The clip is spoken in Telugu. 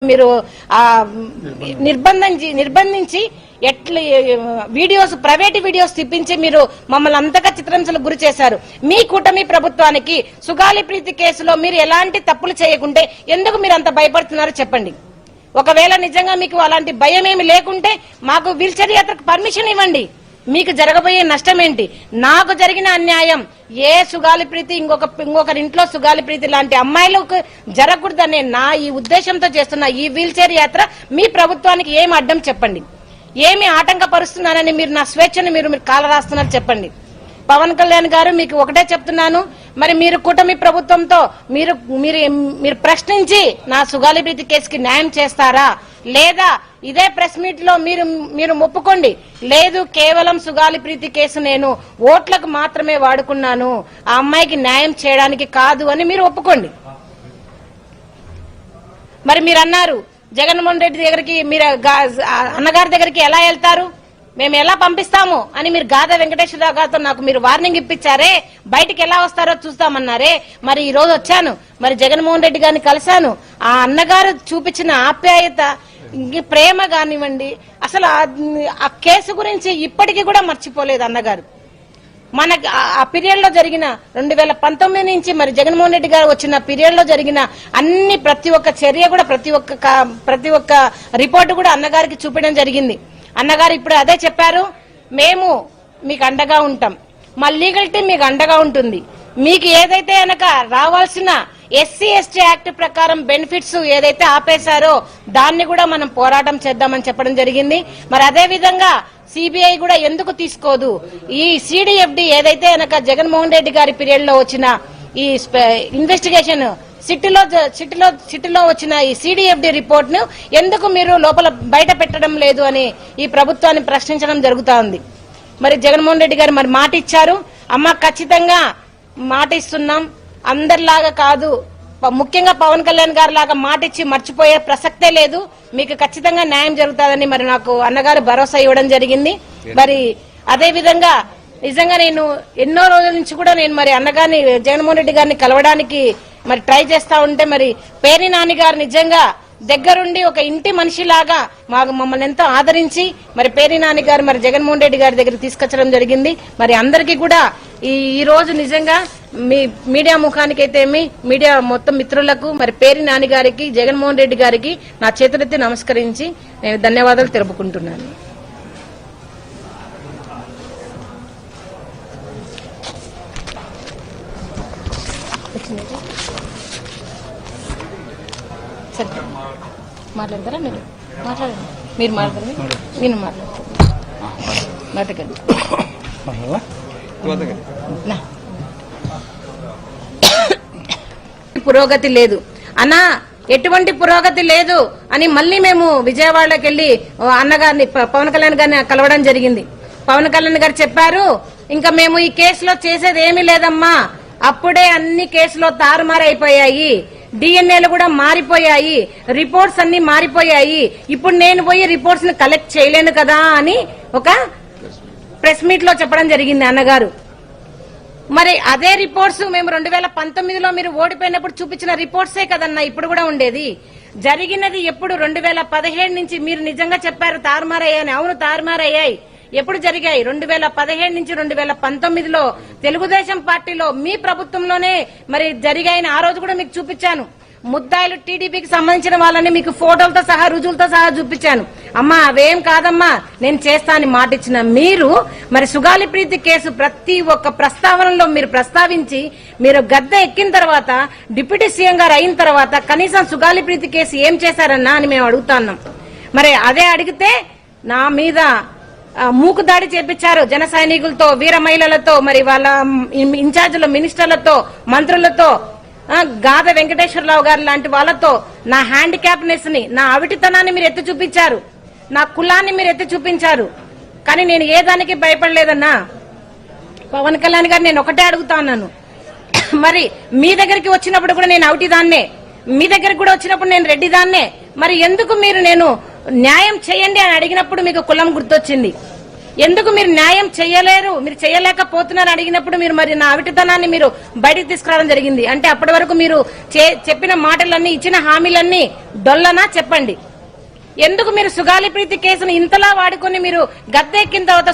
మీరు నిర్బంధించి ఎట్లా వీడియోస్ ప్రైవేట్ వీడియోస్ తిప్పించి మీరు మమ్మల్ని అంతగా చిత్రహింసలకు గురి చేశారు. మీ కూటమి ప్రభుత్వానికి సుగాలి ప్రీతి కేసులో మీరు ఎలాంటి తప్పులు చేయకుంటే ఎందుకు మీరు అంత భయపడుతున్నారో చెప్పండి. ఒకవేళ నిజంగా మీకు అలాంటి భయం ఏమి లేకుంటే మాకు వీల్చైర్ యాత్రకు పర్మిషన్ ఇవ్వండి. మీకు జరగబోయే నష్టం ఏంటి? నాకు జరిగిన అన్యాయం ఏ సుగాలి ప్రీతి ఇంకొకరి ఇంట్లో సుగాలి ప్రీతి లాంటి అమ్మాయిలకు జరగకూడదనే నా ఈ ఉద్దేశంతో చేస్తున్న ఈ వీల్చైర్ యాత్ర మీ ప్రభుత్వానికి ఏమి అడ్డం చెప్పండి. ఏమి ఆటంకపరుస్తున్నారని మీరు నా స్వేచ్ఛను మీరు కాల రాస్తున్నారు చెప్పండి. పవన్ కళ్యాణ్ గారు మీకు ఒకటే చెప్తున్నాను, మరి మీరు కూటమి ప్రభుత్వంతో మీరు ప్రశ్నించి నా సుగాలి ప్రీతి కేసుకి న్యాయం చేస్తారా లేదా ఇదే ప్రెస్ మీట్ లో మీరు ఒప్పుకోండి. లేదు కేవలం సుగాలి ప్రీతి కేసు నేను ఓట్లకు మాత్రమే వాడుకున్నాను, ఆ అమ్మాయికి న్యాయం చేయడానికి కాదు అని మీరు ఒప్పుకోండి. మరి మీరు అన్నారు జగన్మోహన్ రెడ్డి దగ్గరికి మీరు అన్నగారి దగ్గరికి ఎలా వెళ్తారు, మేము ఎలా పంపిస్తాము అని మీరు గాదా వెంకటేశ్వరరావు గారితో నాకు మీరు వార్నింగ్ ఇప్పించారే, బయటికి ఎలా వస్తారో చూస్తామన్నారే. మరి ఈ రోజు వచ్చాను, మరి జగన్మోహన్ రెడ్డి గారిని కలిశాను. ఆ అన్నగారు చూపించిన ఆప్యాయత ప్రేమ కానివ్వండి, అసలు ఆ కేసు గురించి ఇప్పటికీ కూడా మర్చిపోలేదు అన్నగారు. మన ఆ పీరియడ్ లో జరిగిన 2019 నుంచి మరి జగన్మోహన్ రెడ్డి గారు వచ్చిన పీరియడ్ లో జరిగిన ప్రతి ఒక్క చర్య కూడా ప్రతి ఒక్క రిపోర్టు కూడా అన్నగారికి చూపించడం జరిగింది. అన్నగారు ఇప్పుడు అదే చెప్పారు, మేము మీకు అండగా ఉంటాం, మా లీగల్ టీం మీకు అండగా ఉంటుంది. మీకు ఏదైతే కనుక రావాల్సిన ఎస్సీ ఎస్టీ యాక్ట్ ప్రకారం బెనిఫిట్స్ ఏదైతే ఆపేశారో దాన్ని కూడా మనం పోరాటం చేద్దామని చెప్పడం జరిగింది. మరి అదే విధంగా సిబిఐ కూడా ఎందుకు తీసుకోదు, ఈ సిడిఎఫ్డి ఏదైతే కనుక జగన్మోహన్ రెడ్డి గారి పీరియడ్ లో వచ్చిన ఈ ఇన్వెస్టిగేషన్ సిటీలో వచ్చిన ఈ సిడిఎఫ్డి రిపోర్ట్ ను ఎందుకు మీరు లోపల బయట పెట్టడం లేదు అని ఈ ప్రభుత్వాన్ని ప్రశ్నించడం జరుగుతా ఉంది. మరి జగన్మోహన్ రెడ్డి గారు మరి మాట ఇచ్చారు, అమ్మ ఖచ్చితంగా మాట ఇస్తున్నాం, అందరిలాగా కాదు, ముఖ్యంగా పవన్ కళ్యాణ్ గారి లాగా మాట ఇచ్చి మర్చిపోయే ప్రసక్తే లేదు, మీకు ఖచ్చితంగా న్యాయం జరుగుతుందని మరి నాకు అన్నగారు భరోసా ఇవ్వడం జరిగింది. మరి అదే విధంగా నిజంగా నేను ఎన్నో రోజుల నుంచి కూడా నేను మరి అన్నగారిని జగన్మోహన్ రెడ్డి గారిని కలవడానికి మరి ట్రై చేస్తా ఉంటే మరి పేర్ని నాని గారు నిజంగా దగ్గరుండి ఒక ఇంటి మనిషిలాగా మమ్మల్ని ఎంతో ఆదరించి మరి పేర్ని నాని గారు మరి జగన్మోహన్ రెడ్డి గారి దగ్గర తీసుకొచ్చడం జరిగింది. మరి అందరికీ కూడా ఈ రోజు నిజంగా మీ మీడియా ముఖానికైతే మీడియా మొత్తం మిత్రులకు మరి పేర్ని నాని గారికి జగన్మోహన్ రెడ్డి గారికి నా చేతులెత్తి నమస్కరించి నేను ధన్యవాదాలు తెలుపుకుంటున్నాను. మాట్లాడతారా మీరు? మాట్లాడండి, మీరు మాట్లాడండి, నేను మాట్లాడకండి. పురోగతి లేదు అన్నా, ఎటువంటి పురోగతి లేదు అని మళ్ళీ మేము విజయవాడలోకి వెళ్లి అన్నగారిని పవన్ కళ్యాణ్ గారిని కలవడం జరిగింది. పవన్ కళ్యాణ్ గారు చెప్పారు, ఇంకా మేము ఈ కేసులో చేసేది ఏమీ లేదమ్మా, అప్పుడే అన్ని కేసులో తారుమారైపోయాయి, డిఎన్ఏలు కూడా మారిపోయాయి, రిపోర్ట్స్ అన్ని మారిపోయాయి, ఇప్పుడు నేను పోయి రిపోర్ట్స్ ని కలెక్ట్ చేయలేను కదా అని ఒక ప్రెస్ మీట్ లో చెప్పడం జరిగింది అన్నగారు. మరి అదే రిపోర్ట్స్ మేము 2019లో మీరు ఓడిపోయినప్పుడు చూపించిన రిపోర్ట్సే కదన్నా ఇప్పుడు కూడా ఉండేది. జరిగినది ఎప్పుడు 2017 నుంచి మీరు నిజంగా చెప్పారు తారుమారయ్యాయని. అవును, తారుమారయ్యాయి. ఎప్పుడు జరిగాయి? 2017 నుంచి 2019లో తెలుగుదేశం పార్టీలో మీ ప్రభుత్వంలోనే మరి జరిగాయని ఆ రోజు కూడా మీకు చూపించాను. ముద్దాయిలు టీడీపీకి సంబంధించిన వాళ్ళని మీకు ఫోటోలతో సహా రుజువులతో సహా చూపించాను. అమ్మా అవేం కాదమ్మా నేను చేస్తా అని మాట ఇచ్చిన మీరు మరి సుగాలి ప్రీతి కేసు ప్రతి ఒక్క ప్రస్తావనలో మీరు ప్రస్తావించి మీరు గద్దె ఎక్కిన తర్వాత డిప్యూటీ సీఎం గారు అయిన తర్వాత కనీసం సుగాలి ప్రీతి కేసు ఏం చేశారన్నా అని మేము అడుగుతున్నాం. మరి అదే అడిగితే నా మీద మూకు దాడి చేపించారు జన సైనికులతో, వీర మహిళలతో, మరి వాళ్ళ ఇన్ఛార్జీల మినిస్టర్లతో, మంత్రులతో, గాదా వెంకటేశ్వరరావు గారు లాంటి వాళ్ళతో నా హ్యాండిక్యాప్నెస్ ని, నా అవిటితనాన్ని మీరు ఎత్తి చూపించారు, నా కులాన్ని మీరు ఎత్తి చూపించారు. కానీ నేను ఏ దానికి భయపడలేదన్నా. పవన్ కళ్యాణ్ గారు నేను ఒకటే అడుగుతా ఉన్నాను, మరి మీ దగ్గరికి వచ్చినప్పుడు కూడా నేను అవిటిదాన్నే, మీ దగ్గరికి కూడా వచ్చినప్పుడు నేను రెడ్డిదాన్నే, మరి ఎందుకు మీరు నేను న్యాయం చేయండి అని అడిగినప్పుడు మీకు కులం గుర్తొచ్చింది? ఎందుకు మీరు న్యాయం చేయలేరు, మీరు చేయలేకపోతున్నారు అడిగినప్పుడు మీరు మరి నా అవిటితనాన్ని మీరు బయటికి తీసుకురావడం జరిగింది. అంటే అప్పటి వరకు మీరు చెప్పిన మాటలన్నీ, ఇచ్చిన హామీలన్నీ డొల్లనా చెప్పండి. ఎందుకు మీరు సుగాలి ప్రీతి కేసును ఇంతలా వాడుకొని మీరు గద్దెక్కిన తర్వాత